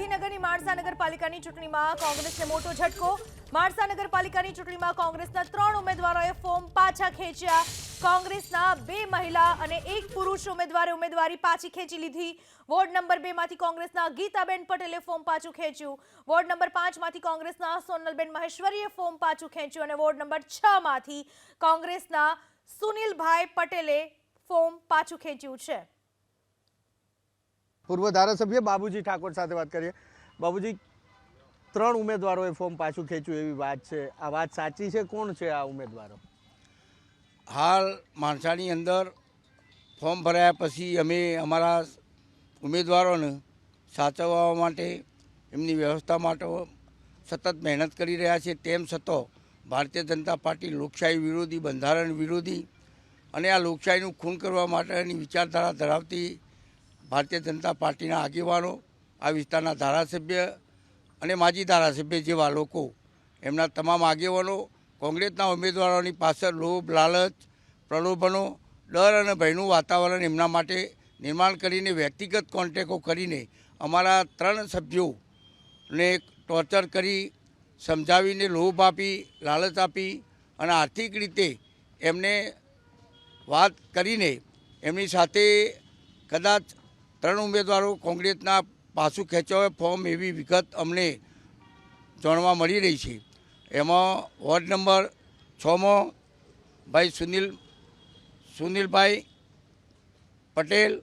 ગાંધીનગરની માણસા નગરપાલિકાની ચૂંટણીમાં કોંગ્રેસને મોટો ઝટકો। માણસા નગરપાલિકાની ચૂંટણીમાં કોંગ્રેસના 3 ઉમેદવારોએ ફોર્મ પાછા ખેંચ્યા। કોંગ્રેસના 2 મહિલા અને 1 પુરુષ ઉમેદવારે ઉમેદવારી પાછી ખેંચી લીધી। વોર્ડ નંબર 2 માંથી કોંગ્રેસના ગીતાબેન પટેલે ફોર્મ પાછું ખેંચ્યું। વોર્ડ નંબર 5 માંથી કોંગ્રેસના સોનલબેન મહેશ્વરીએ ફોર્મ પાછું ખેંચ્યું અને વોર્ડ નંબર 6 માંથી કોંગ્રેસના સુનિલભાઈ પટેલે ફોર્મ પાછું ખેંચ્યું છે। પૂર્વ ધારાસભ્ય બાબુજી ઠાકોર સાથે વાત કરીએ। બાબુજી, 3 ઉમેદવારોએ ફોર્મ પાછું ખેંચ્યું એવી વાત છે, આ વાત સાચી છે? કોણ છે આ ઉમેદવારો? હાલ માણસાની અંદર ફોર્મ ભરાયા પછી અમે અમારા ઉમેદવારોને સાચવવા માટે એમની વ્યવસ્થા માટે સતત મહેનત કરી રહ્યા છે। તેમ છતાં ભારતીય જનતા પાર્ટી લોકશાહી વિરોધી, બંધારણ વિરોધી અને આ લોકશાહીનું ખૂન કરવા માટેની વિચારધારા ધરાવતી ભારતીય જનતા પાર્ટીના આગેવાનો, આ વિસ્તારના ધારાસભ્ય અને માજી ધારાસભ્ય જેવા લોકો, એમના તમામ આગેવાનો કોંગ્રેસના ઉમેદવારોની પાછળ લોભ, લાલચ, પ્રલોભનો, ડર અને ભયનું વાતાવરણ એમના માટે નિર્માણ કરીને વ્યક્તિગત કોન્ટેક્ટો કરીને અમારા 3 સભ્યોને ટોર્ચર કરી, સમજાવીને લોભ આપી, લાલચ આપી અને આર્થિક રીતે એમને વાત કરીને એમની સાથે કદાચ 3 ઉમેદવારો કોંગ્રેસના પાછું ખેંચવા ફોર્મ એવી વિગત અમને જાણવા મળી રહી છે। એમાં વોર્ડ નંબર 6માં ભાઈ સુનિલભાઈ પટેલ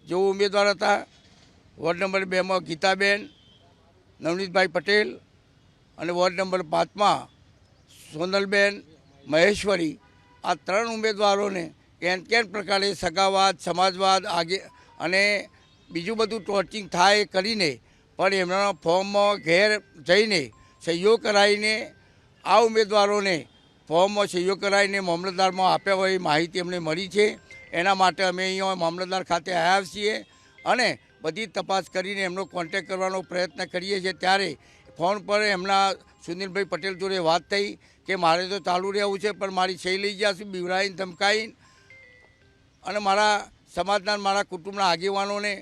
જેઓ ઉમેદવાર હતા। વોર્ડ નંબર 2માં ગીતાબેન નવનીતભાઈ પટેલ અને વોર્ડ નંબર 5માં સોનલબેન મહેશ્વરી, આ 3 ઉમેદવારોને કેન પ્રકારે સગાવાદ, સમાજવાદ અને બીજું બધું ટોર્ચિંગ થાય કરીને પણ એમના ફોર્મમાં ઘેર જઈને સહીઓ કરાવીને આ ઉમેદવારોને ફોર્મમાં સહીઓ કરાવીને મામલતદારમાં આપ્યા હોય માહિતી અમને મળી છે। એના માટે અમે અહીંયા મામલતદાર ખાતે આવ્યા છીએ અને બધી તપાસ કરીને એમનો કોન્ટેક્ટ કરવાનો પ્રયત્ન કરીએ છીએ। ત્યારે ફોન પર એમના સુનિલભાઈ પટેલ જોડે વાત થઈ કે મારે તો ચાલુ રહેવું છે, પણ મારી સહી લઈ ગયા છે, બીવરાઈને ધમકાઈને અને મારા સમાજના, મારા કુટુંબના આગેવાનોને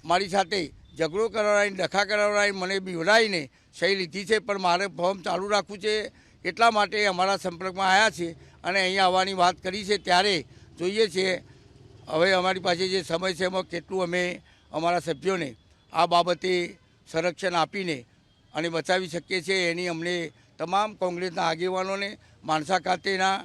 મારી સાથે ઝઘડો કરાવડાવીને, ડખા કરાવડાવીને મને બીવડાવીને સહી લીધી છે, પણ મારે ફોર્મ ચાલુ રાખવું છે। એટલા માટે અમારા સંપર્કમાં આવ્યા છે અને અહીંયા આવવાની વાત કરી છે। ત્યારે જોઈએ છીએ હવે અમારી પાસે જે સમય છે એમાં કેટલું અમે અમારા સભ્યોને આ બાબતે સંરક્ષણ આપીને અને બચાવી શકીએ છીએ, એની અમને તમામ કોંગ્રેસના આગેવાનોને, માણસા ખાતેના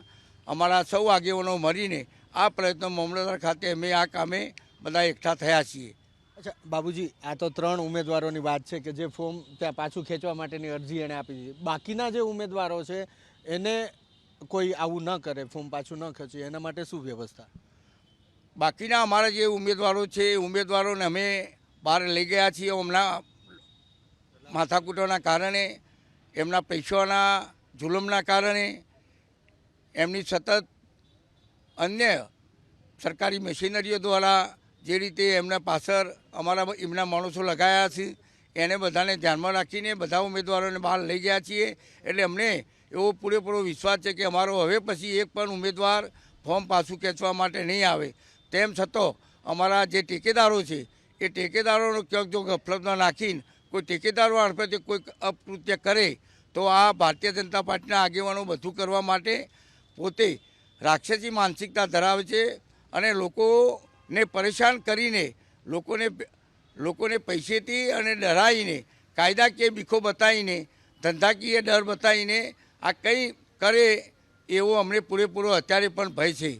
અમારા સૌ આગેવાનો મળીને આ પ્રયત્નો મામલતદાર ખાતે અમે આ કામે બધા એકઠા થયા છીએ। અચ્છા બાબુજી, આ તો 3 ઉમેદવારોની વાત છે કે જે ફોર્મ ત્યાં પાછું ખેંચવા માટેની અરજી એણે આપી દીધી। બાકીના જે ઉમેદવારો છે એને કોઈ આવું ન કરે, ફોર્મ પાછું ન ખેંચે, એના માટે શું વ્યવસ્થા? બાકીના અમારા જે ઉમેદવારો છે એ ઉમેદવારોને અમે બહાર લઈ ગયા છીએ। હમણાં માથાકૂટોના કારણે, એમના પૈસાના જુલમના કારણે, એમની સતત અન્ય સરકારી મશીનરીઓ દ્વારા જે રીતે એમના પાછળ એમના માણસો લગાવ્યા છે એને બધાને ધ્યાનમાં રાખીને બધા ઉમેદવારોને બહાર લઈ ગયા છીએ। એટલે અમને એવો પૂરેપૂરો વિશ્વાસ છે કે અમારો હવે પછી એક પણ ઉમેદવાર ફોર્મ પાછું ખેંચવા માટે નહીં આવે। તેમ છતાં અમારા જે ટેકેદારો છે એ ટેકેદારોનો ક્યાંક જો ગફલતમાં નાખીને કોઈ ટેકેદારો મારફતે કોઈ અપકૃત્ય કરે તો આ ભારતીય જનતા પાર્ટીના આગેવાનો બધું કરવા માટે પોતે રાક્ષસી માનસિકતા ધરાવે છે અને લોકોને પરેશાન કરીને, લોકોને પૈસેથી અને ડરાવીને, કાયદાકીય બીખો બતાવીને, ધંધાકીય ડર બતાવીને આ કંઈ કરે એવો અમને પૂરેપૂરો અત્યારે પણ ભય છે।